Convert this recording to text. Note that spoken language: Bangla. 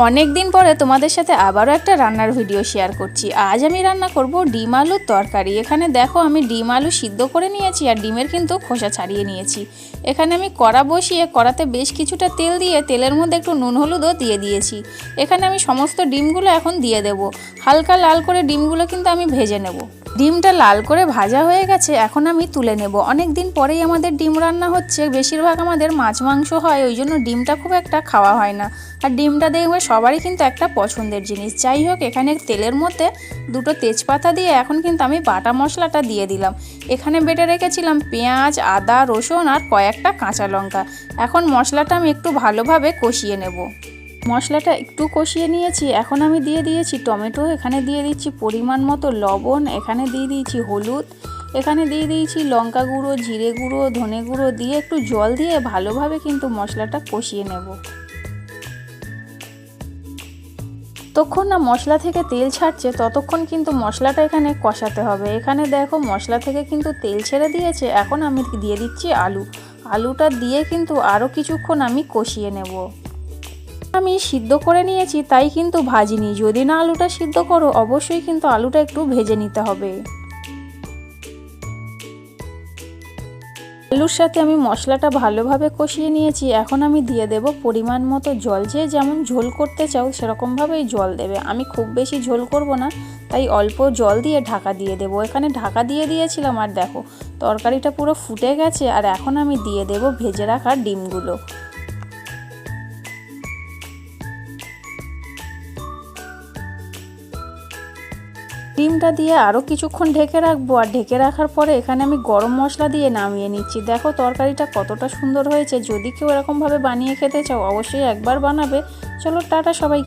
অনেক দিন পরে তোমাদের সাথে আবারও একটা রান্নার ভিডিও শেয়ার করছি। আজ আমি রান্না করব ডিম আলুর তরকারি। এখানে দেখো আমি ডিম আলু সিদ্ধ করে নিয়েছি আর ডিমের কিন্তু খোসা ছাড়িয়ে নিয়েছি। এখানে আমি কড়া বসিয়ে কড়াতে বেশ কিছুটা তেল দিয়ে তেলের মধ্যে একটু নুন হলুদও দিয়ে দিয়েছি। এখানে আমি সমস্ত ডিমগুলো এখন দিয়ে দেব। হালকা লাল করে ডিমগুলো কিন্তু আমি ভেজে নেব। ডিমটা লাল করে ভাজা হয়ে গেছে, এখন আমি তুলে নেব। অনেক দিন পরেই আমাদের ডিম রান্না হচ্ছে। বেশিরভাগ আমাদের মাছ মাংস হয়, ওই জন্য ডিমটা খুব একটা খাওয়া হয় না। আর ডিমটা দেখবে সবারই কিন্তু একটা পছন্দের জিনিস। যাই হোক, এখানে তেলের মধ্যে দুটো তেজপাতা দিয়ে এখন কিন্তু আমি বাটা মশলাটা দিয়ে দিলাম। এখানে বেটে রেখেছিলাম পেঁয়াজ, আদা, রসুন আর কয়েকটা কাঁচা লঙ্কা। এখন মশলাটা আমি একটু ভালোভাবে কষিয়ে নেব। মশলাটা একটু কষিয়ে নিয়েছি, এখন আমি দিয়ে দিয়েছি টমেটো, এখানে দিয়ে দিচ্ছি পরিমাণ মতো লবণ, এখানে দিয়ে দিয়েছি হলুদ, এখানে দিয়ে দিয়েছি লঙ্কা গুঁড়ো, জিরে গুঁড়ো, ধনে গুঁড়ো দিয়ে একটু জল দিয়ে ভালোভাবে কিন্তু মশলাটা কষিয়ে নেব। যতক্ষণ না মশলা থেকে তেল ছাড়ছে ততক্ষণ কিন্তু মশলাটা এখানে কষাতে হবে। এখানে দেখো মশলা থেকে কিন্তু তেল ছেড়ে দিয়েছে, এখন আমি দিয়ে দিচ্ছি আলুটা দিয়ে কিন্তু আরও কিছুক্ষণ আমি কষিয়ে নেব। আমি সিদ্ধ করে নিয়েছি তাই কিন্তু ভাজিনি। যদি না আলুটা সিদ্ধ করো অবশ্যই কিন্তু আলুটা একটু ভেজে নিতে হবে। আলুর সাথে আমি মশলাটা ভালোভাবে কষিয়ে নিয়েছি, এখন আমি দিয়ে দেব পরিমাণ মতো জল। যে যেমন ঝোল করতে চাও সেরকমভাবেই জল দেবে। আমি খুব বেশি ঝোল করব না, তাই অল্প জল দিয়ে ঢাকা দিয়ে দেব। এখানে ঢাকা দিয়ে দিয়েছিলাম আর দেখো তরকারিটা পুরো ফুটে গেছে। আর এখন আমি দিয়ে দেব ভেজে রাখা ডিমগুলো। ডিমটা দিয়ে আরও কিছুক্ষণ ঢেকে রাখবো। আর ঢেকে রাখার পরে এখানে আমি গরম মশলা দিয়ে নামিয়ে নিচ্ছি। দেখো তরকারিটা কতটা সুন্দর হয়েছে। যদি কেউ এরকমভাবে বানিয়ে খেতে চাও অবশ্যই একবার বানাবে। চলো টাটা সবাই।